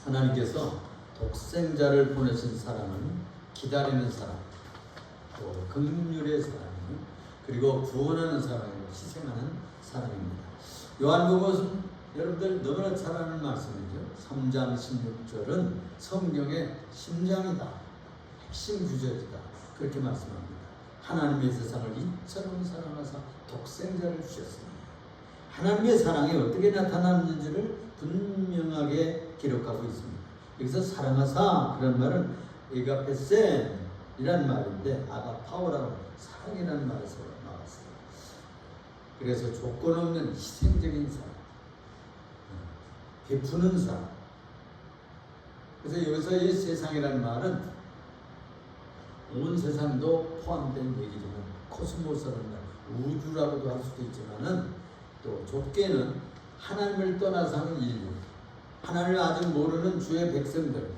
하나님께서 독생자를 보내신 사람은 기다리는 사람, 또 긍휼의 사람, 그리고 구원하는 사람이고 희생하는 사람입니다. 요한복음은 여러분들 너무나 잘 아는 말씀이죠. 3장 16절은 성경의 심장이다, 핵심 구절이다, 그렇게 말씀합니다. 하나님의 세상을 이처럼 사랑하사 독생자를 주셨습니다. 하나님의 사랑이 어떻게 나타나는지를 분명하게 기록하고 있습니다. 여기서 사랑하사 그런 말은 에가페센이라는 말인데 아가파오라고 사랑이라는 말에서 나왔어요. 그래서 조건 없는 희생적인 사랑, 베푸는 사랑. 그래서 여기서 이 세상이라는 말은 온 세상도 포함된 얘기지만 코스모스라는 말, 우주라고도 할 수도 있지만은 또 좁게는 하나님을 떠나서 하는 인류, 하나님을 아직 모르는 주의 백성들,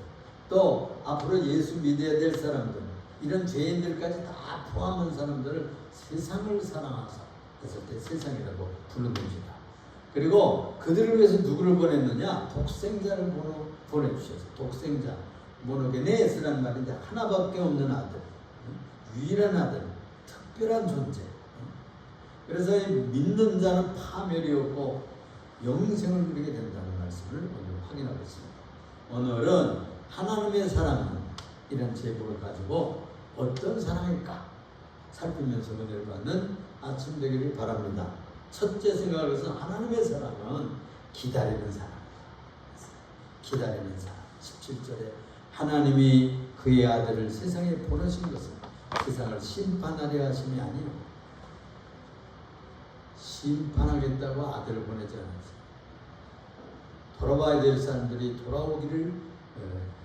또 앞으로 예수 믿어야 될 사람들, 이런 죄인들까지 다 포함한 사람들을 세상을 사랑하사 했을 때 세상이라고 부르는 것이다. 그리고 그들을 위해서 누구를 보냈느냐? 독생자를 보내주셔서, 독생자, 모노게네스라는 말인데 하나밖에 없는 아들, 유일한 아들, 특별한 존재. 그래서 믿는 자는 파멸이 없고 영생을 누리게 된다는 말씀을 오늘 확인하고 있습니다. 오늘은 하나님의 사랑은 이런 제목을 가지고 어떤 사랑일까 살피면서 은혜를 받는 아침 되기를 바랍니다. 첫째 생각으로서 하나님의 사랑은 기다리는 사랑. 기다리는 사랑. 17절에 하나님이 그의 아들을 세상에 보내신 것은 세상을 심판하려 하심이 아니요 심판하겠다고 아들을 보내지 않았어요. 돌아와야 될 사람들이 돌아오기를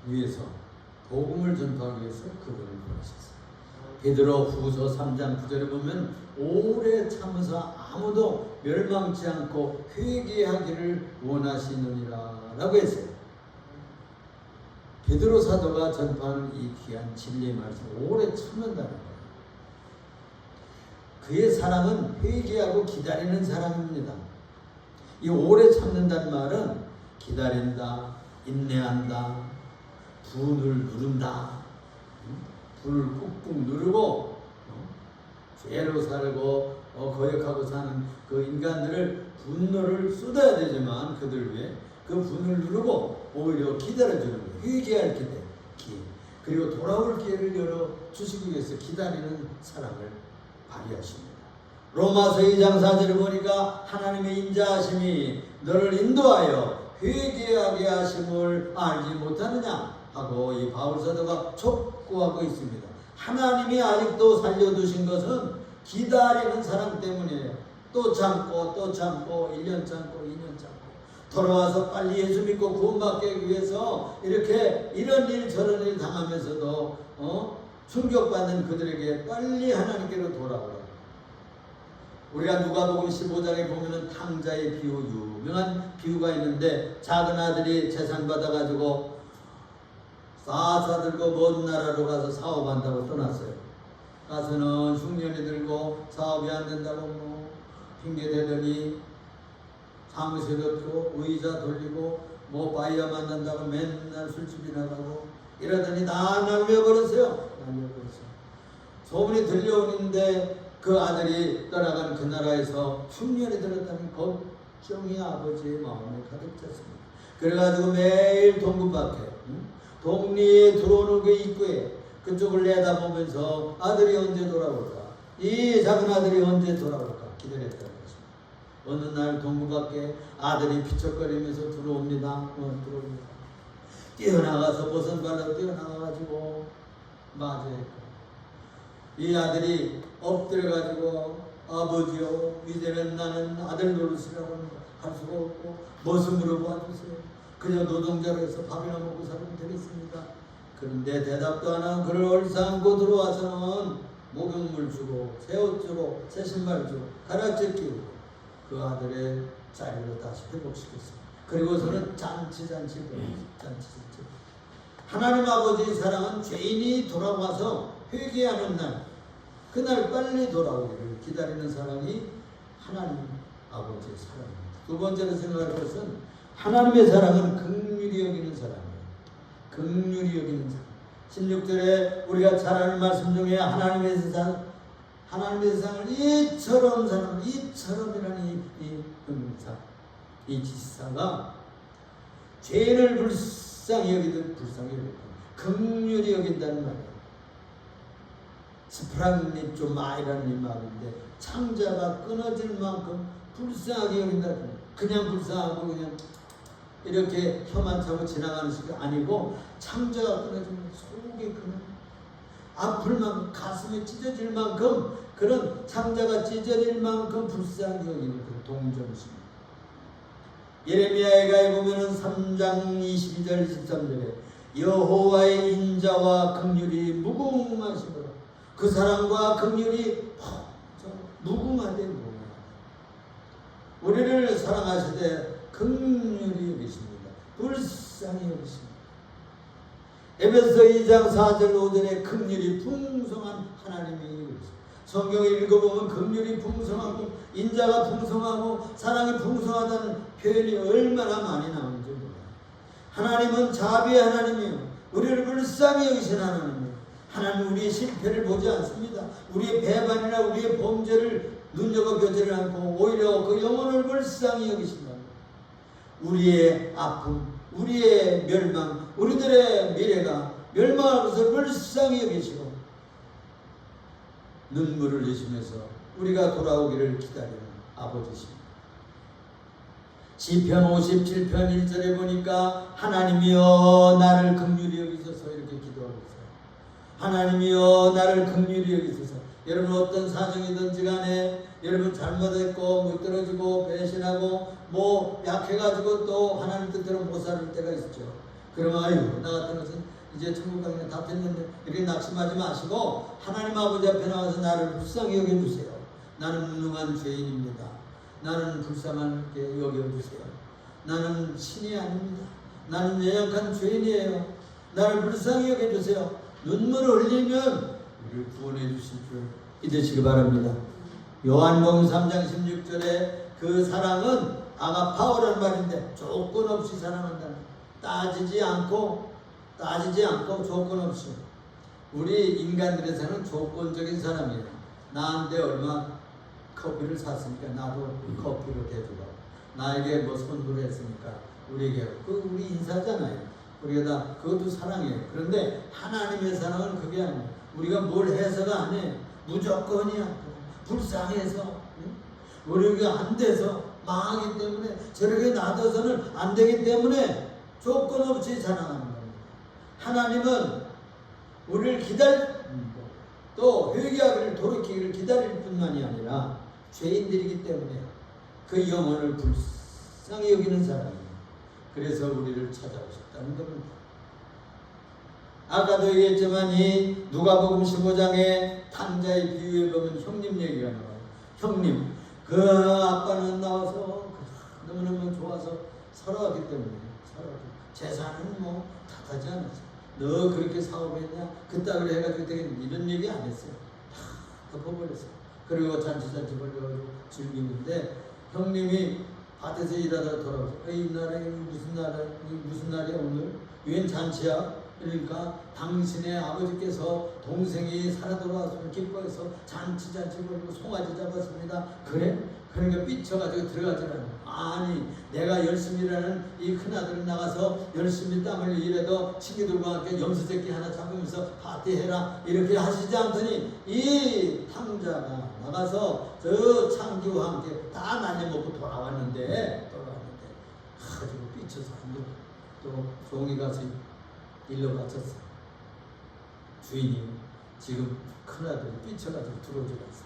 위해서, 복음을 전파하기 위해서 그분을 보내셨어요. 베드로 후서 3장 9절에 보면 오래 참으사 아무도 멸망치 않고 회개하기를 원하시느니라 라고 했어요. 베드로 사도가 전파하는 이 귀한 진리의 말씀을 오래 참는다는 거예요. 그의 사랑은 회개하고 기다리는 사랑입니다. 이 오래 참는다는 말은 기다린다, 인내한다, 분을 누른다, 분을 꾹꾹 누르고 죄로 살고 거역하고 사는 그 인간들을 분노를 쏟아야 되지만 그들 위해 그 분을 누르고 오히려 기다려주는 거예요. 회개할 기회, 그리고 돌아올 기회를 열어주시기 위해서 기다리는 사랑을 발휘하십니다. 로마서 2장 4절을 보니까 하나님의 인자하심이 너를 인도하여 회개하게 하심을 알지 못하느냐 하고 이 바울사도가 촉구하고 있습니다. 하나님이 아직도 살려두신 것은 기다리는 사랑 때문이에요. 또 참고 또 참고 1년 참고 2년 참고 돌아와서 빨리 예수 믿고 구원받기 위해서 이렇게 이런 일 저런 일 당하면서도 충격받는 그들에게 빨리 하나님께로 돌아오라. 우리가 누가복음 15장에 보면은 탕자의 비유, 유명한 비유가 있는데 작은 아들이 재산 받아가지고 싸서 들고 먼 나라로 가서 사업한다고 떠났어요. 가서는 흉년이 들고 사업이 안 된다고 핑계대더니 사무실도 들고 의자 돌리고 바이어 만난다고 맨날 술집이 나가고 이러더니 다 날려버렸어요. 소문이 들려오는데 그 아들이 떠나간 그 나라에서 흉년이 들었다는 걱정이 아버지의 마음에 가득 찼습니다. 그래가지고 매일 동굴 밖에 동리에 들어오는 그 입구에 그쪽을 내다보면서 아들이 언제 돌아올까, 이 작은 아들이 언제 돌아올까 기다렸다는 것입니다. 어느 날 동굴 밖에 아들이 피척거리면서 들어옵니다. 뛰어나가서 버선발로 뛰어나가가지고 맞이했고, 이 아들이 엎드려가지고 아버지요, 이제는 나는 아들 노릇이라고 할 수가 없고 무슨 물어봐 주세요. 그냥 노동자로서 밥이나 먹고 살면 되겠습니다. 그런데 대답도 안 하고 그를 얼싸안고 들어와서는 목욕물 주고 새 옷 주고 새 신발 주고 가락지 끼우고 그 아들의 자리를 다시 회복시켰습니다. 그리고서는 잔치. 하나님 아버지의 사랑은 죄인이 돌아와서 회개하는 날, 그날 빨리 돌아오기를 기다리는 사랑이 하나님 아버지의 사랑입니다. 두 번째로 생각할 것은 하나님의 사랑은 긍휼히 여기는 사랑입니다. 긍휼히 여기는 사람. 16절에 우리가 잘 아는 말씀 중에 하나님의 세상을 이처럼 사는 이처럼이라는 이 은사, 이 지사가 죄를 불쌍히 여기든 불쌍히 여기든 긍휼히 여긴다는 말이에요. 스프랑니조마이라는 이 말인데 창자가 끊어질 만큼 불쌍하게 여긴다는 거예요. 그냥 불쌍하고 그냥 이렇게 혀만 차고 지나가는 것이 아니고 창자가 끊어지면 속이 그냥 아플 만큼 가슴이 찢어질 만큼 그런 창자가 찢어질 만큼 불쌍히 여기는 그 동정심. 예레미야에 보면은 3장 22절 23절에 여호와의 인자와 긍휼이 무궁하시더라. 그 사랑과 긍휼이 무궁하되 무궁하다. 우리를 사랑하시되 긍휼히 여기십니다. 불쌍히 여기십니다. 에베소 2장 4절 5절에 긍휼이 풍성한 하나님이 여기십니다. 성경을 읽어보면 긍휼이 풍성하고 인자가 풍성하고 사랑이 풍성하다는 표현이 얼마나 많이 나오는지 몰라요. 하나님은 자비의 하나님이요 우리를 불쌍히 여기신 하나님이에요. 하나님은 우리의 실패를 보지 않습니다. 우리의 배반이나 우리의 범죄를 눈여겨보지를 않고 오히려 그 영혼을 불쌍히 여기신다. 우리의 아픔, 우리의 멸망, 우리들의 미래가 멸망할 것을 불쌍히 여기시고 눈물을 흘리시면서 우리가 돌아오기를 기다리는 아버지십니다. 시편 57편 1절에 보니까 하나님이여 나를 긍휼히 여기소서 이렇게 기도하고 있어요. 하나님이여 나를 긍휼히 여기소서. 여러분 어떤 사정이든지 간에 여러분 잘못했고 못 떨어지고 배신하고 뭐 약해가지고 또 하나님 뜻대로 못 살 때가 있죠. 그러면 아유 나 같은 것은 이제 천국 가기는 다 됐는데 이렇게 낙심하지 마시고 하나님 아버지 앞에 나와서 나를 불쌍히 여겨주세요. 나는 무능한 죄인입니다. 나는 불쌍하게 여겨주세요. 나는 신이 아닙니다. 나는 연약한 죄인이에요. 나를 불쌍히 여겨주세요. 눈물을 흘리면 우리를 구원해 주실 줄 믿으시기 바랍니다. 요한복음 3장 16절에 그 사랑은 아가파오라는 말인데 조건 없이 사랑한다. 따지지 않고 조건 없이. 우리 인간들에서는 조건적인 사람이에요. 나한테 얼마 커피를 샀으니까 나도 커피로 대주고 나에게 뭐 선물을 했으니까 우리에게 우리 인사잖아요. 우리가 다 그것도 사랑이에요. 그런데 하나님의 사랑은 그게 아니에요. 우리가 뭘 해서가 아니에요. 무조건이야. 불쌍해서 우리가 안 돼서 망하기 때문에 저렇게 놔둬서는 안 되기 때문에 조건 없이 사랑하는 겁니다. 하나님은 우리를 또 회개하기를 돌이키기를 기다릴 뿐만이 아니라 죄인들이기 때문에 그 영혼을 불쌍히 여기는 사람이에요. 그래서 우리를 찾아오셨다는 겁니다. 아까도 얘기했지만 이 누가복음 15장에 탕자의 비유에 보면 형님 얘기가 나와요. 형님, 그 아빠는 나와서 너무너무 좋아서 살아왔기 때문에 재산은 뭐 탓하지 않았어요. 너 그렇게 사업했냐? 그따위로 해가지고 되겠냐? 이런 얘기 안 했어요. 다 덮어버렸어요. 그리고 잔치 벌려가지고 즐기는데 형님이 밭에서 일하다가 돌아와서 이 나라에 무슨 날이야 오늘? 웬 잔치야? 그러니까 당신의 아버지께서 동생이 살아 돌아왔으면 기뻐해서 잔치 벌리고 송아지 잡았습니다. 그래? 그러니까 삐쳐가지고 들어가지 않아요. 아니 내가 열심히 일하는 이 큰아들은 나가서 열심히 땀을 일해도 친구들과 함께 염소새끼 하나 잡으면서 파티해라 이렇게 하시지 않더니 이 탕자가 나가서 저 창기와 함께 다 날려먹고 돌아왔는데 아주 삐쳐서 또 종이 가서 일로 바쳤어. 주인이 지금 큰아들이 삐쳐가지고 들어오지 않았어.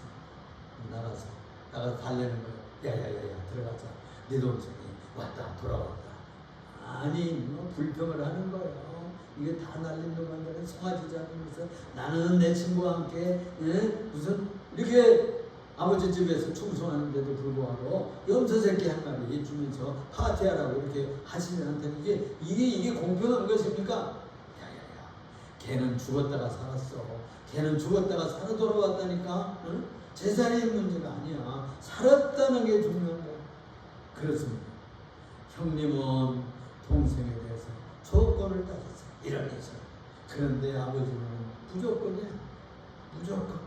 나가서 달래는 거야. 야야야야 들어가자. 네 동생이 왔다 돌아왔다. 아니 뭐 불평을 하는 거예요. 이게 다 날린 놈한테는 송아지 잡으면서 나는 내 친구와 함께 무슨 이렇게 아버지 집에서 충성하는데도 불구하고 염소새끼 한 마리 주면서 파티하라고 이렇게 하시는 한테는 이게 공평한 것입니까? 걔는 죽었다가 살았어. 걔는 죽었다가 살아 돌아왔다니까. 응? 재산이 문제가 아니야. 살았다는 게 중요한 거야. 그렇습니다. 형님은 동생에 대해서 조건 돈을 따졌어요. 이러면서. 그런데 아버지는 무조건이야. 무조건.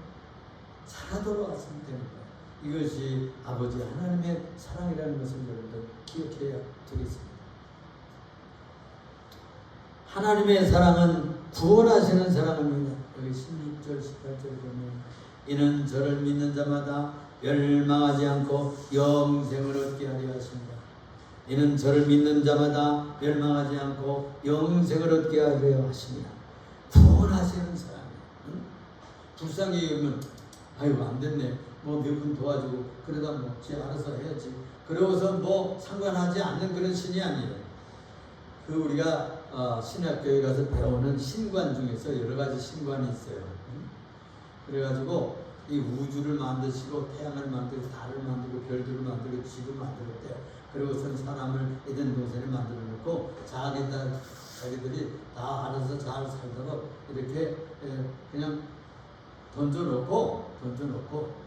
살아 돌아왔으면 되는 거예요. 이것이 아버지 하나님의 사랑이라는 것을 여러분들 기억해야 되겠습니다. 하나님의 사랑은 구원하시는 사랑입니다. 여기 16절 18절에 보면 이는 저를 믿는 자마다 멸망하지 않고 영생을 얻게 하려 하십니다. 이는 저를 믿는 자마다 멸망하지 않고 영생을 얻게 하려 하십니다. 구원하시는 사랑이에요. 응? 불쌍히 여기면 아유 안 됐네. 뭐 몇 분 도와주고 그러다 뭐 지 알아서 해야지. 그러고서 뭐 상관하지 않는 그런 신이 아니에요. 그 우리가 신학교에 가서 배우는 신관 중에서 여러 가지 신관이 있어요. 그래가지고 이 우주를 만드시고 태양을 만들고 달을 만들고 별들을 만들고 지도 만들었대요. 그리고선 사람을 에덴 동산에 만들어 놓고 자기들이 다 알아서 잘 살도록 이렇게 그냥 던져놓고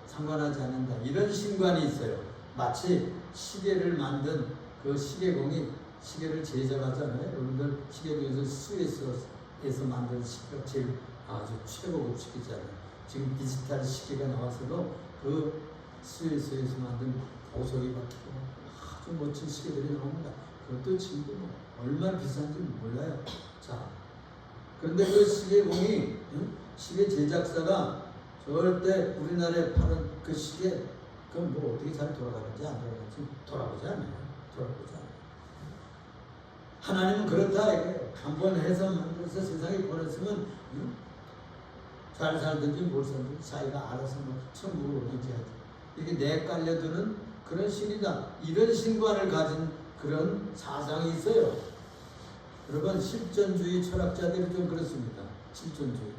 상관하지 않는다. 이런 신관이 있어요. 마치 시계를 만든 그 시계공이 시계를 제작하잖아요. 여러분들 시계 중에서 스위스에서 만든 시계가 제일 아주 최고급 시계잖아요. 지금 디지털 시계가 나와서도 그 스위스에서 만든 보석이 박히고 아주 멋진 시계들이 나옵니다. 그것도 지금 얼마나 비싼지 몰라요. 자, 그런데 그 시계공이 시계 제작사가 절대 우리나라에 파는 그 시계 그건 뭐 어떻게 잘 돌아가는지 안 돌아가는지 돌아보지 않아요. 하나님은 그렇다 이거예요. 한번 해서 만들어서 세상에 보냈으면 잘 살든지 못 살든지 자기가 알아서 뭐 천국으로 오든지 하지. 이게 내깔려두는 그런 신이다. 이런 신관을 가진 그런 사상이 있어요. 여러분 실존주의 철학자들이 좀 그렇습니다. 실존주의.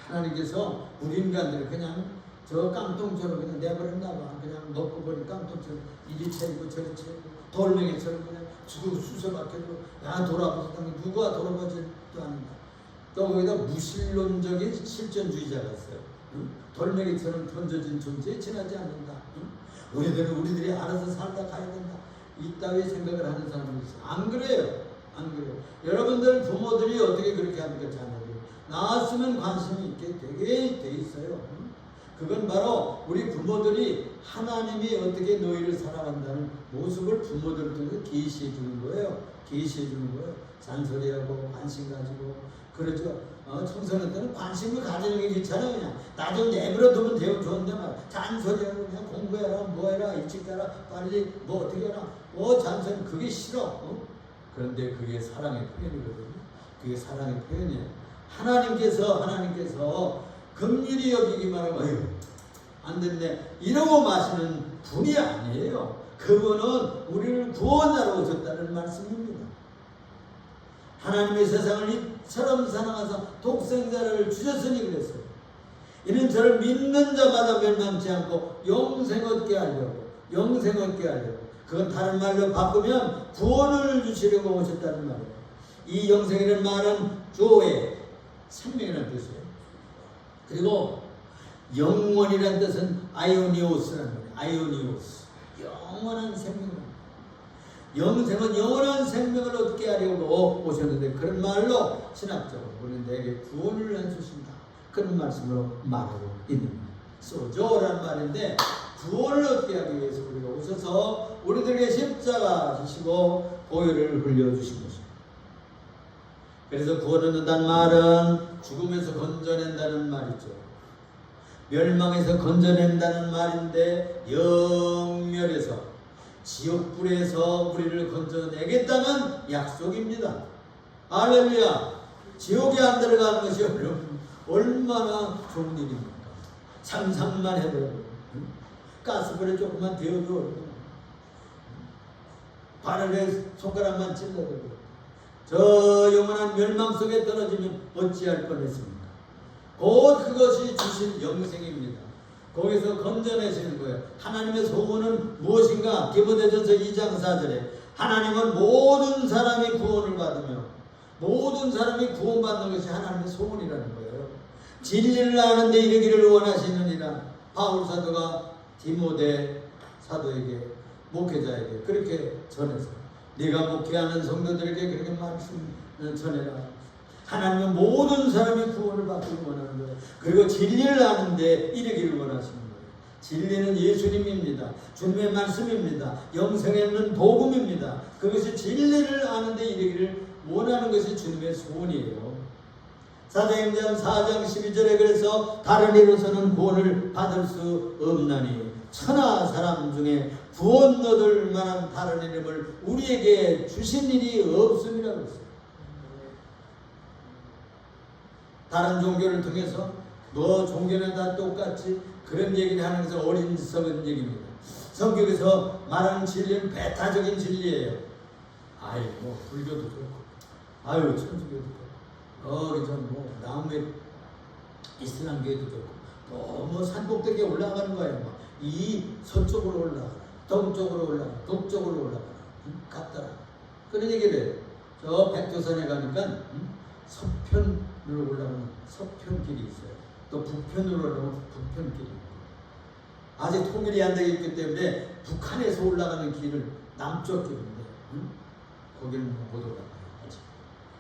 하나님께서 우리 인간들을 그냥 저 깡통처럼 그냥 내버렸나 봐. 그냥 먹고 보니 깡통처럼 이리 채이고 저리 채이고 돌멩이처럼 그냥 죽고 수서박혀도 야 돌아보지 누가 돌아보지도 않는다. 또 거기다 무신론적인 실존주의자가 있어요. 응? 돌멩이처럼 던져진 존재에 지나지 않는다. 응? 우리들이 알아서 살다 가야 된다. 이따위 생각을 하는 사람이 있어요. 안 그래요. 안 그래요. 여러분들 부모들이 어떻게 그렇게 합니까? 자녀들 나왔으면 관심이 있게 되게 돼 있어요. 응? 그건 바로 우리 부모들이 하나님이 어떻게 너희를 사랑한다는 모습을 부모들 통해서 계시해 주는 거예요. 계시해 주는 거예요. 잔소리하고 관심 가지고 그러죠. 청소년 때는 관심을 가지는 게 귀찮아요. 그냥 나 좀 내버려 두면 되고 좋은데 막 잔소리하고 그냥 공부해라 뭐해라 일찍 가라 빨리 뭐 어떻게 해라 잔소리 그게 싫어. 그런데 그게 사랑의 표현이거든요. 그게 사랑의 표현이에요. 하나님께서 긍휼히 여기기만 하고 아유 안 됐네 이러고 마시는 분이 아니에요. 그분은 우리를 구원하러 오셨다는 말씀입니다. 하나님의 세상을 이처럼 사랑하사 독생자를 주셨으니 그랬어요. 이는 저를 믿는 자마다 멸망치 않고 영생 얻게 하려고 그건 다른 말로 바꾸면 구원을 주시려고 오셨다는 말이에요. 이 영생이라는 말은 조의 생명이라는 뜻이에요. 그리고 영원이라는 뜻은 아이오니오스라는 거예요. 아이오니오스 영원한 생명. 영생은 영원한 생명을 얻게 하려고 오셨는데 그런 말로 신학적으로 우리는 내게 구원을 해주신다. 그런 말씀으로 말하고 있는 거예요. 소조라는 말인데 구원을 얻게 하기 위해서 우리가 오셔서 우리들에게 십자가 지시고 보혈을 흘려주신 것입니다. 그래서 구원 얻는다는 말은 죽음에서 건져낸다는 말이죠. 멸망에서 건져낸다는 말인데 영멸에서 지옥불에서 우리를 건져내겠다는 약속입니다. 할렐루야. 지옥에 안 들어가는 것이 얼마나 좋은 일입니까? 상상만 해도 가스불에 조금만 데워도 바늘에 손가락만 찔러도 저 영원한 멸망 속에 떨어지면 어찌할 뻔했습니까? 곧 그것이 주신 영생입니다. 거기서 건져내시는 거예요. 하나님의 소원은 무엇인가? 디모데전서 2장 4절에 하나님은 모든 사람이 구원을 받으며 모든 사람이 구원받는 것이 하나님의 소원이라는 거예요. 진리를 아는데 이르기를 원하시느니라. 바울 사도가 디모데 사도에게 목회자에게 그렇게 전해서 네가 목회하는 성도들에게 그렇게 말씀 전해라. 하나님은 모든 사람이 구원을 받기를 원하는 거예요. 그리고 진리를 아는데 이르기를 원하시는 거예요. 진리는 예수님입니다. 주님의 말씀입니다. 영생에 있는 복음입니다. 그것이 진리를 아는데 이르기를 원하는 것이 주님의 소원이에요. 사도행전 4장 12절에 그래서 다른 이로서는 구원을 받을 수 없나니 천하 사람 중에 구원 얻을 만한 다른 이름을 우리에게 주신 일이 없음이라고 했어요. 다른 종교를 통해서 너 종교는 다 똑같이 그런 얘기를 하는 것은 어린썩은 얘기입니다. 성경에서 말하는 진리는 배타적인 진리예요. 아이 뭐 불교도 그렇고 아유 천주교도 그렇고 뭐 남의 이슬람교회도 그렇고 뭐 산꼭대기에 올라가는 거예요. 이 서쪽으로 올라가 동쪽으로 올라가 북쪽으로 올라가 갔더라 그런 얘기를 해요. 저 백두산에 가니까 서편으로 올라가는 서편길이 있어요. 또 북편으로 올라가면 북편길이 있고 아직 통일이 안 되어 있기 때문에 북한에서 올라가는 길은 남쪽 길인데 거기는 못 올라가요.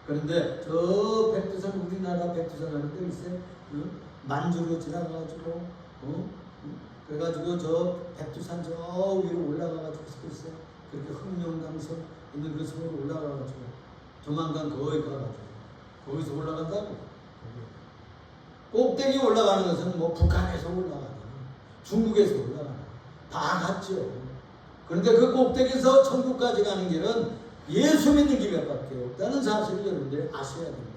그런데 저 백두산 우리나라 백두산 하는 데 있어요. 만주로 지나가가지고 그래가지고 저 백두산 저 위로 올라가가지고 있어요. 그렇게 흑룡강섬 있는 그 섬으로 올라가가지고 조만간 거기 가가지고 거기서 올라간다고. 꼭대기 올라가는 것은 뭐 북한에서 올라가나 중국에서 올라가나 다 같죠. 그런데 그 꼭대기에서 천국까지 가는 길은 예수 믿는 길밖에 없다는 사실을 여러분들이 아셔야 됩니다.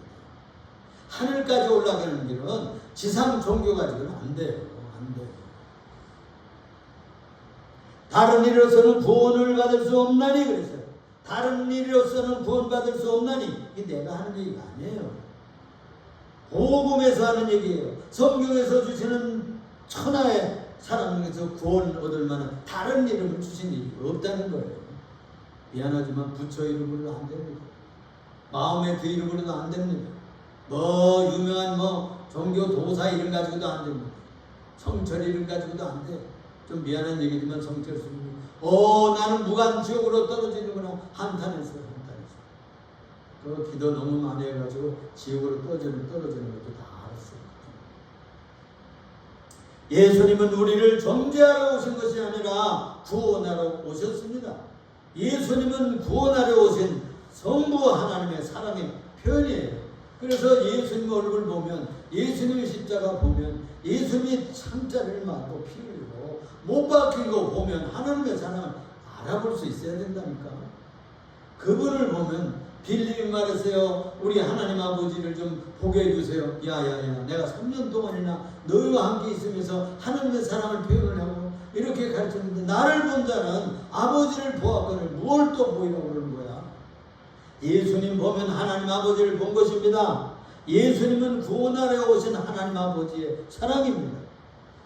하늘까지 올라가는 길은 지상 종교 가지고는 안 돼요. 안 돼요. 다른 일로서는 구원을 받을 수 없나니 그랬어요. 다른 일로서는 구원받을 수 없나니 이게 내가 하는 얘기가 아니에요. 복음에서 하는 얘기예요. 성경에서 주시는 천하의 사람 중에서 구원 얻을 만한 다른 이름을 주신 일이 없다는 거예요. 미안하지만 부처 이름으로도 안 됩니다. 마음의 그 이름으로도 안 됩니다. 뭐 유명한 뭐 종교 도사 이름 가지고도 안 됩니다. 성철 이름 가지고도 안 돼. 좀 미안한 얘기지만 성철 스님 나는 무간지옥으로 떨어지는구나 한탄했어요. 그 기도 너무 많이 해가지고 지옥으로 떨어지는 것도 다 알았어요. 예수님은 우리를 정죄하러 오신 것이 아니라 구원하러 오셨습니다. 예수님은 구원하러 오신 성부 하나님의 사랑의 표현이에요. 그래서 예수님 얼굴 보면 예수님의 십자가 보면 예수님이 창자를 맞고 피 흘리고 못 박힌 거 보면 하나님의 사랑을 알아볼 수 있어야 된다니까. 그분을 보면 빌립이 말했어요. 우리 하나님 아버지를 좀 보게 해주세요. 야야야 내가 3년 동안이나 너희와 함께 있으면서 하나님의 사랑을 표현을 하고 이렇게 가르쳤는데 나를 본 자는 아버지를 보았거늘 뭘 또 보이라고 그러는 거야. 예수님 보면 하나님 아버지를 본 것입니다. 예수님은 구원하러 오신 하나님 아버지의 사랑입니다.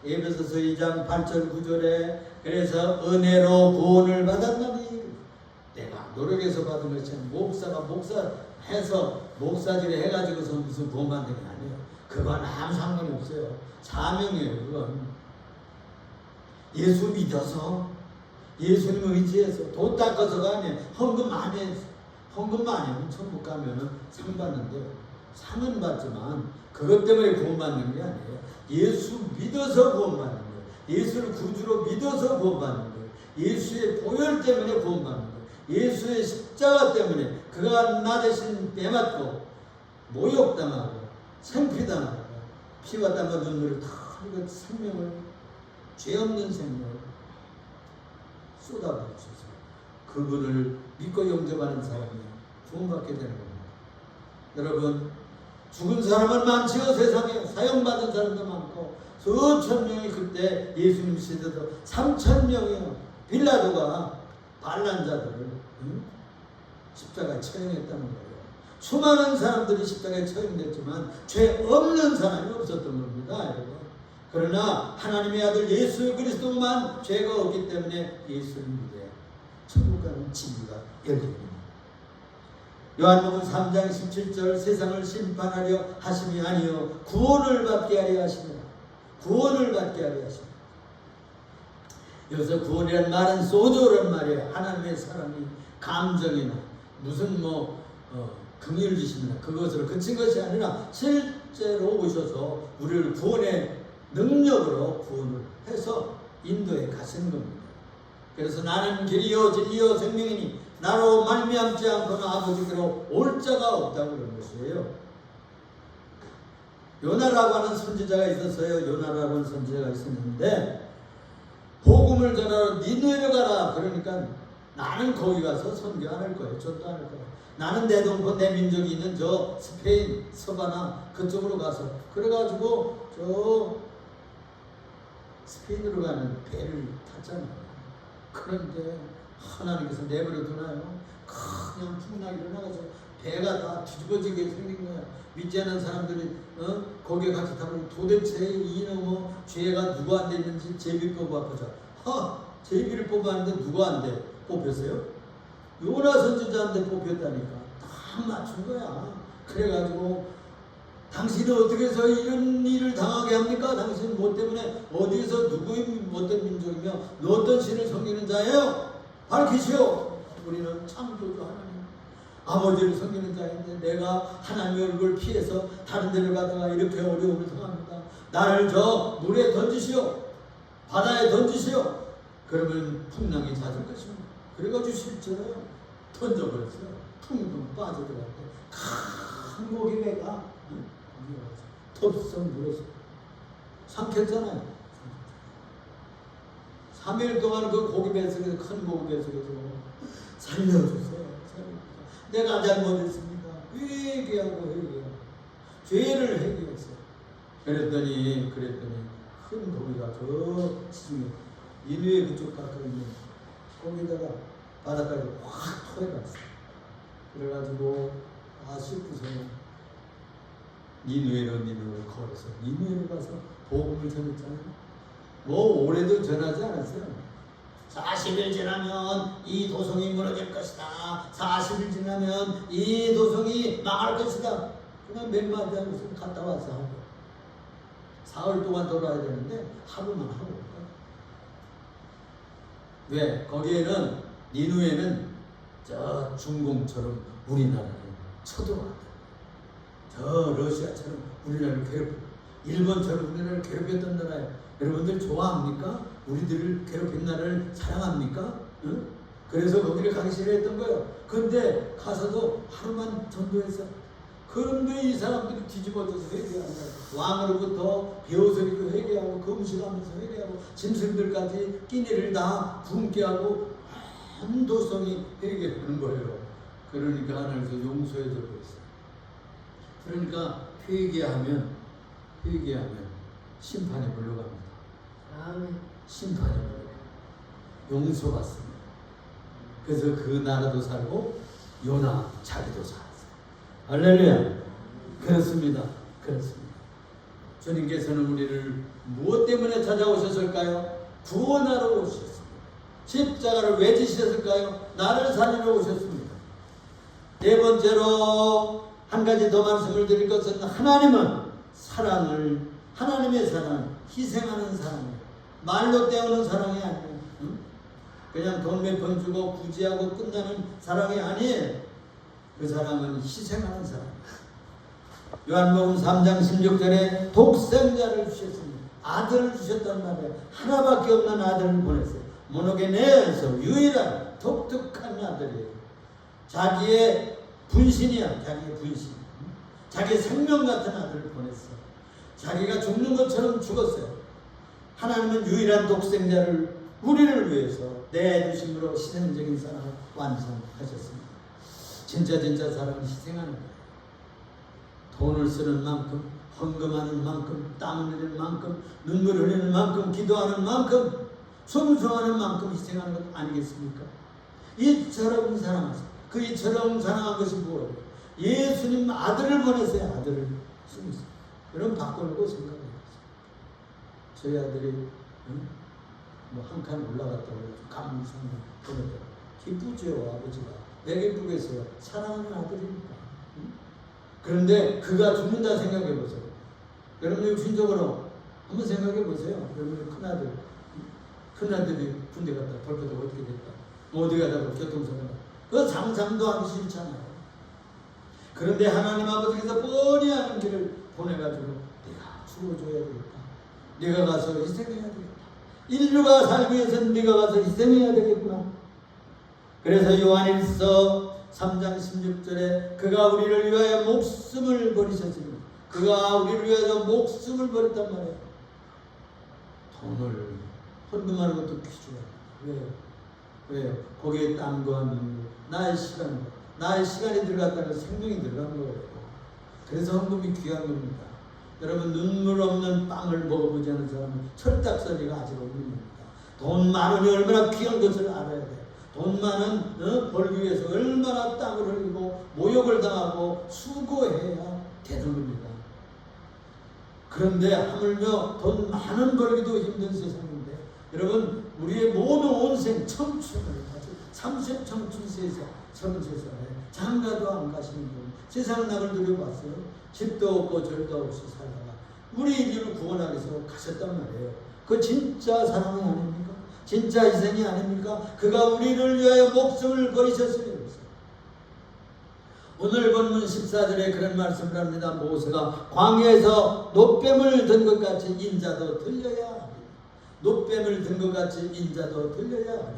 에베소서 2장 8절 9절에 그래서 은혜로 구원을 받았나니 내가 노력해서 받은 것이 아니라 목사가 목사해서 목사질 해가지고서 무슨 구원 받는 게 아니에요. 그건 아무 상관이 없어요. 사명이에요. 그건 예수 믿어서 예수님 의지해서 돈 닦아서가 아니에요. 헌금 많이 해서 헌금 많이 하면 천국 가면은 상 받는데 상은 받지만 그것 때문에 구원받는 게 아니에요. 예수 믿어서 구원받는 거예요. 예수를 구주로 믿어서 구원받는 거예요. 예수의 보혈 때문에 구원받는 거예요. 예수의 십자가 때문에 그가 나 대신 빼맞고 모욕당하고 생피당하고 피와 땀과 눈물을 다 흘리고 생명을 죄 없는 생명을 쏟아부으셔서 그분을 믿고 영접하는 사람이 구원받게 되는 겁니다. 여러분 죽은 사람은 많지요. 세상에 사형받은 사람도 많고 수천 명이 그때 예수님 시대도 3,000명이요. 빌라도가 반란 자들을 십자가에 처형했다는 거예요. 수많은 사람들이 십자가에 처형됐지만 죄 없는 사람이 없었던 겁니다. 여러분. 그러나 하나님의 아들 예수 그리스도만 죄가 없기 때문에 예수를 믿어야 천국 가는 진리가 열립니다. 요한복음 3장 17절 세상을 심판하려 하심이 아니요 구원을 받게 하려 하십니다. 구원을 받게 하려 하십니다. 여기서 구원이라는 말은 소조란 말이에요. 하나님의 사랑이 감정이나 무슨 긍휼을 주시느냐 그것으로 그친 것이 아니라 실제로 오셔서 우리를 구원의 능력으로 구원을 해서 인도에 가시는 겁니다. 그래서 나는 길이요 진리요 생명이니 나로 말미암지 않고는 아버지께로 올 자가 없다고 그런 것이에요. 요나라고 하는 선지자가 있었어요. 요나라는 선지자가 있었는데 복음을 전하러 니느웨로 가라. 그러니까 나는 거기 가서 선교 안 할 거예요. 전도 안 할 거예요. 나는 내 동포 내 민족이 있는 저 스페인 서바나 그쪽으로 가서 그래가지고 저 스페인으로 가는 배를 탔잖아요. 그런데 하나님께서 내버려 두나요? 그냥 풍랑이 일어나서 배가 다 뒤집어지게 생긴 거야. 믿지 않는 사람들이 거기에 같이 타면 도대체 이놈의 죄가 누가 안 됐는지 제비 뽑아보자. 제비를 뽑았는데 누가 안 돼? 뽑혔어요? 요나 선지자한테 뽑혔다니까. 다 맞춘 거야. 그래가지고 당신은 어떻게 해서 이런 일을 당하게 합니까? 당신은 뭐 때문에 어디서 누구의 어떤 민족이며 어떤 신을 섬기는 자예요? 밝히시오. 우리는 창조주 하나님 아버지를 섬기는 자인데 내가 하나님의 얼굴을 피해서 다른 데를 가다가 이렇게 어려움을 당합니다. 나를 저 물에 던지시오. 바다에 던지시오. 그러면 풍랑이 잦을 것입니다. 그래가지고 실제로 던져버렸어요. 풍덩 빠져들어갔고 큰 고기 배가 덥석 물어서 삼켰잖아요. 3일 동안 그 고기 배 속에서 큰 고기 배 속에서 살려주세요. 내가 잘못했습니다. 회개하고 죄를 회개했어요. 그랬더니 큰 고기가 저 지중해 니느웨 그쪽 가까이 있는 거기다가 바닷가에 확 터져갔어요. 그래가지고 싶어서 니느웨로 걸어서 니느웨로 가서 복음을 전했잖아요. 뭐 올해도 전하지 않았어요. 40일 지나면 이 도성이 무너질 것이다. 40일 지나면 이 도성이 망할 것이다. 그냥 몇 마디 하고서 갔다 와서 하고 사흘 동안 돌아야 되는데 하루만 하고 올까요? 왜? 거기에는 니느웨는 저 중공처럼 우리나라를 쳐들어왔다. 저 러시아처럼 우리나라를 괴롭히고 일본처럼 우리나라를 괴롭혔던 나라예요. 여러분들 좋아합니까? 우리들을 괴롭힌 나라를 사랑합니까? 응? 그래서 거기를 가기 싫어했던 거예요. 근데 가서도 하루만 전도해서 그런데 이 사람들이 뒤집어져서 회개하는 거예요. 왕으로부터 베어서리도 회개하고 금식하면서 회개하고 짐승들까지 끼니를 다 굶게 하고 한 도성이 회개하는 거예요. 그러니까 하나님께서 용서해 줘 버렸어요. 그러니까 회개하면 심판에 물러갑니다. 심판에 물러갑니다. 용서받습니다. 그래서 그 나라도 살고 요나 자기도 살았어요. 할렐루야. 그렇습니다. 주님께서는 우리를 무엇 때문에 찾아오셨을까요? 구원하러 오셨습니다. 십자가를 왜 지셨을까요? 나를 살리러 오셨습니다. 네 번째로 한 가지 더 말씀을 드릴 것은 하나님의 사랑은 희생하는 사랑이에요. 말로 때우는 사랑이 아니에요. 그냥 돈 몇 번 주고 구제하고 끝나는 사랑이 아니에요. 그 사랑은 희생하는 사랑이에요. 요한복음 3장 16절에 독생자를 주셨습니다. 아들을 주셨단 말이에요. 하나밖에 없는 아들을 보냈어요. 모노게네에서 유일한 독특한 아들이에요. 자기의 분신이야. 자기의 생명 같은 아들을 보냈어요. 자기가 죽는 것처럼 죽었어요. 하나님은 유일한 독생자를 우리를 위해서 내주심으로 희생적인 사랑을 완성하셨습니다. 진짜 사랑은 희생하는 거예요. 돈을 쓰는 만큼, 헌금하는 만큼, 땀을 흘리는 만큼, 눈물 흘리는 만큼, 기도하는 만큼, 순종하는 만큼 희생하는 것 아니겠습니까? 이처럼 사랑하세요. 그 이처럼 사랑한 것이 뭐예요? 예수님 아들을 보냈어요. 아들을 쓰면서. 그럼 바꾸려고 생각해요. 저희 아들이 뭐 한 칸 올라갔다고 해서 감사합니다. 보냈더라고요. 기쁘죠, 아버지가. 왜 기쁘겠어요? 사랑하는 아들이니까. 그런데 그가 죽는다 생각해 보세요. 여러분 육신적으로 한번 생각해 보세요. 여러분 큰아들이 군대 갔다 벌거다 어떻게 됐다. 어디 가다가 교통사고 그 상상도 하기 싫잖아요. 그런데 하나님 아버지께서 뻔히 하는 길을 보내가지고 네가 죽어줘야 되겠다. 네가 가서 희생해야 되겠다. 인류가 살기 위해서는 네가 가서 희생해야 되겠구나. 그래서 요한일서 3장 16절에 그가 우리를 위하여 목숨을 버리셨으니 그가 우리를 위하여 목숨을 버렸단 말이에요. 돈을 헌금하는 것도 귀중해요. 왜요? 거기에 땀과 눈물, 나의 시간이 들어갔다는 생명이 들어간 거예요. 그래서 헌금이 귀한 겁니다. 여러분, 눈물 없는 빵을 먹어보지 않은 사람은 철딱서니가 아직 없는 겁니다. 돈 많으니 얼마나 귀한 것을 알아야 돼요. 돈 많은 벌기 위해서 얼마나 땀을 흘리고 모욕을 당하고 수고해야 되는 겁니다. 그런데 하물며 돈 많은 벌기도 힘든 세상인데 여러분, 우리의 모든 온생 청춘을 가지고 30 청춘세에서 30세에 장가도 안 가시는 분, 세상 낙을 누려봤어요. 집도 없고 절도 없이 살다가 우리 인류를 구원하기 위해서 가셨단 말이에요. 그 진짜 사랑이 아닙니까? 진짜 희생이 아닙니까? 그가 우리를 위하여 목숨을 버리셨으니. 오늘 본문 14절에 그런 말씀을 합니다. 모세가 광야에서 놋뱀을 든 것 같이 인자도 들려야 하리라. 놋뱀을 든 것 같이 인자도 들려야 하리라.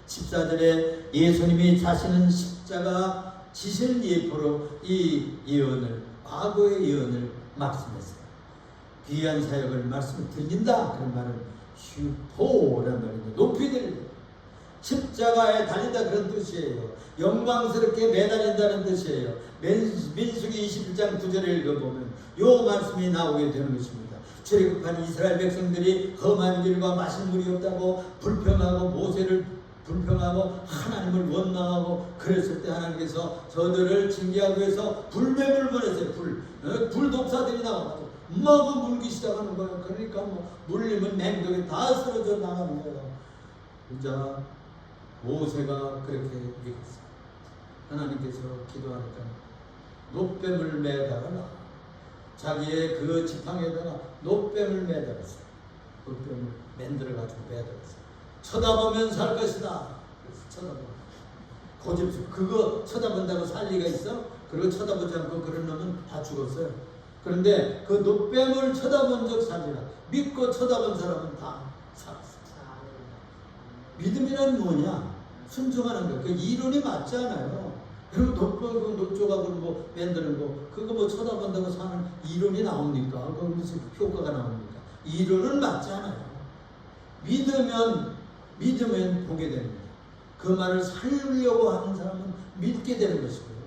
14절에 예수님이 자신은 십자가 지실 예표로 이 예언을, 과거의 예언을 말씀했어요. 귀한 사역을 말씀을 들린다. 그런 말은 슈포라는 말인데 높이 들린다. 십자가에 달린다 그런 뜻이에요. 영광스럽게 매달린다는 뜻이에요. 민수기 21장 9절을 읽어보면 요 말씀이 나오게 되는 것입니다. 출애굽한 이스라엘 백성들이 험한 길과 마실 물이 없다고 불평하고 모세를 불평하고 하나님을 원망하고 그랬을 때 하나님께서 저들을 징계하기 위해서 불뱀을 보냈어요. 불독사들이 나와가지고 막 물기 시작하는 거예요. 그러니까 물리면 맹독이 다 쓰러져 나가는 거예요. 자, 모세가 그렇게 얘기했어요. 하나님께서 기도하니까 놋뱀을 매달아라. 자기의 그 지팡이에다가 놋뱀을 매달았어요. 놋뱀을 만들어가지고 매달았어요. 쳐다보면 살 것이다. 그래서 쳐다보고 고집스러워. 그거 쳐다본다고 살 리가 있어? 그리고 쳐다보지 않고 그런 놈은 다 죽었어요. 그런데 그 놋뱀을 쳐다본 적 살리라. 믿고 쳐다본 사람은 다 살았어요. 믿음이란 뭐냐? 순종하는 거예요. 그 이론이 맞지 않아요. 그리고 노조각으로 만드는 거, 그거 쳐다본다고 사는 이론이 나옵니까? 그 무슨 효과가 나옵니까? 이론은 맞지 않아요. 믿으면 보게 됩니다. 그 말을 살려고 하는 사람은 믿게 되는 것이고요.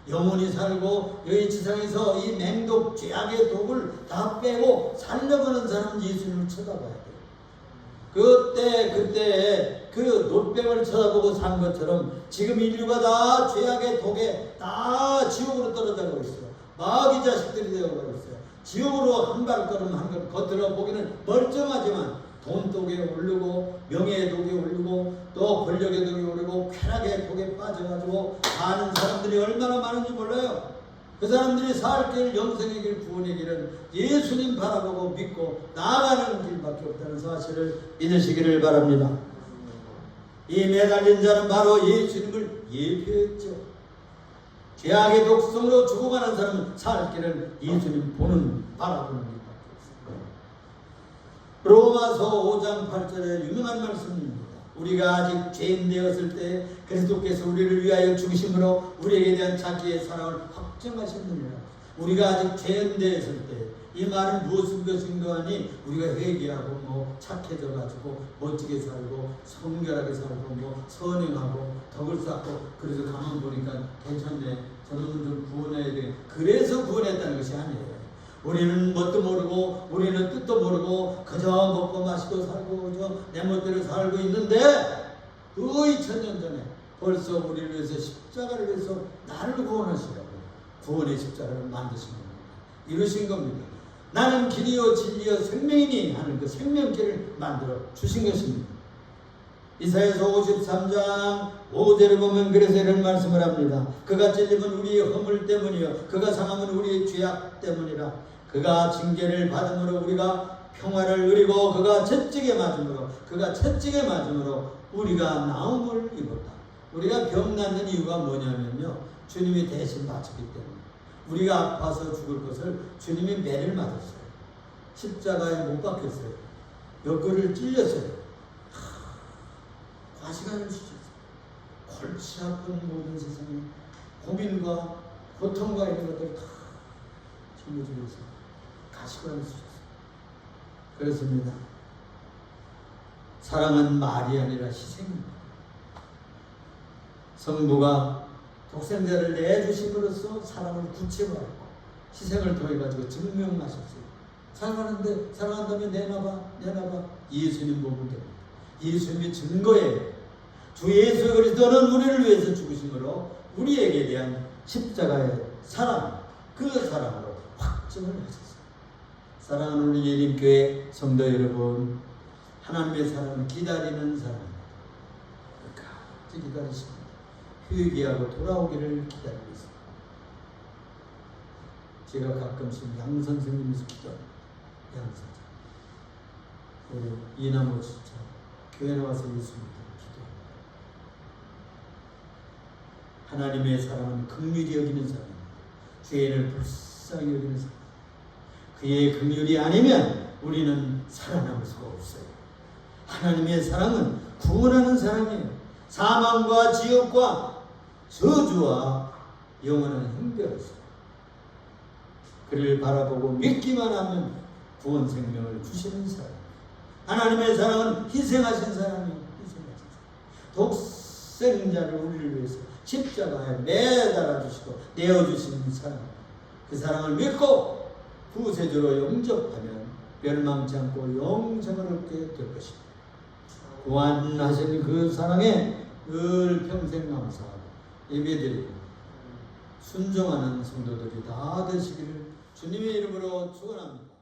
영원히 살고 여기 지상에서 이 맹독, 죄악의 독을 다 빼고 살려고는 사람은 예수님을 쳐다봐야 돼요. 그때 그 놋뱀을 쳐다보고 산 것처럼 지금 인류가 다 죄악의 독에 다 지옥으로 떨어져가고 있어요. 마귀 자식들이 되어가고 있어요. 지옥으로 한 발걸음 한 걸음 겉으로 보기는 멀쩡하지만 돈 독에 오르고 명예의 독에 오르고 또 권력의 독에 오르고 쾌락의 독에 빠져가지고 사는 사람들이 얼마나 많은지 몰라요. 그 사람들이 살 길, 영생의 길, 구원의 길은 예수님 바라보고 믿고 나아가는 길밖에 없다는 사실을 믿으시기를 바랍니다. 이 매달린 자는 바로 예수님을 예표했죠. 죄악의 독성으로 죽어가는 사람은 살 길은 예수님 보는, 바라보는 길밖에 없습니다. 로마서 5장 8절에 유명한 말씀입니다. 우리가 아직 죄인 되었을 때 그리스도께서 우리를 위하여 죽으심으로 우리에게 대한 자기의 사랑을 확정하셨느니라. 우리가 아직 죄인 되었을 때, 이 말은 무엇인 것인가 하니 우리가 회개하고 착해져 가지고 멋지게 살고 성결하게 살고 선행하고 덕을 쌓고 그래서 가만 보니까 괜찮네, 저놈은 좀 구원해야 돼, 그래서 구원했다는 것이 아니에요. 우리는 뭣도 모르고 우리는 뜻도 모르고 그저 먹고 마시고 살고 그저 내 멋대로 살고 있는데 그 2000년 전에 벌써 우리를 위해서 십자가를 위해서 나를 구원하시라고 구원의 십자가를 만드신 겁니다. 이루신 겁니다. 나는 길이요 진리요 생명이니 하는 그 생명길을 만들어 주신 것입니다. 이사야서 53장 5절에 보면 그래서 이런 말씀을 합니다. 그가 찔림은 우리의 허물 때문이요 그가 상함은 우리의 죄악 때문이라. 그가 징계를 받음으로 우리가 평화를 누리고 그가 채찍에 맞음으로 우리가 나음을 입었다. 우리가 병 낫는 이유가 뭐냐면요, 주님이 대신 바쳤기 때문에. 우리가 아파서 죽을 것을 주님이 매를 맞았어요. 십자가에 못 박혔어요. 옆구리를 찔렸어요. 과시간을 주셨어요. 골치 아픈 모든 세상의 고민과 고통과 이런 것들을 다 짊어지면서 가시관을 주셨어요. 그렇습니다. 사랑은 말이 아니라 희생입니다. 성부가 독생자를 내주심으로써 사랑을 구체화했고 희생을 통해 가지고 증명하셨어요. 사랑하는데 사랑한다면 내놔봐. 예수님 보면 됩니다. 예수님이 증거예요. 주 예수 그리스도는 우리를 위해서 죽으심으로 우리에게 대한 십자가의 사랑, 그 사랑으로 확증을 하셨어요. 사랑하는 우리 예림교회 성도 여러분, 하나님의 사랑은 기다리는 사랑입니다. 끝까지 기다리십니다. 회개하고 돌아오기를 기다리고 있습니다. 제가 가끔씩 양 선생님에서 기도합니다. 양 선생. 우리 이나무 진짜 교회 나와서 예수 믿고 기도합니다. 하나님의 사랑은 긍휼히 여기는 사랑입니다. 죄인을 불쌍히 여기는 사랑. 그의 긍휼이 아니면 우리는 살아남을 수가 없어요. 하나님의 사랑은 구원하는 사랑이에요. 사망과 지옥과 저주와 영원한 형벌이었어요. 그를 바라보고 믿기만 하면 구원 생명을 주시는 사랑. 하나님의 사랑은 희생하신 사랑이에요. 독생자를 우리를 위해서 십자가에 매달아 주시고 내어주시는 사랑. 그 사랑을 믿고 구세주로 영접하면 멸망치 않고 영생을 얻게 될 것입니다. 구원하신 그 사랑에 늘 평생 감사하고 예배드리고 순종하는 성도들이 다 되시기를 주님의 이름으로 축원합니다.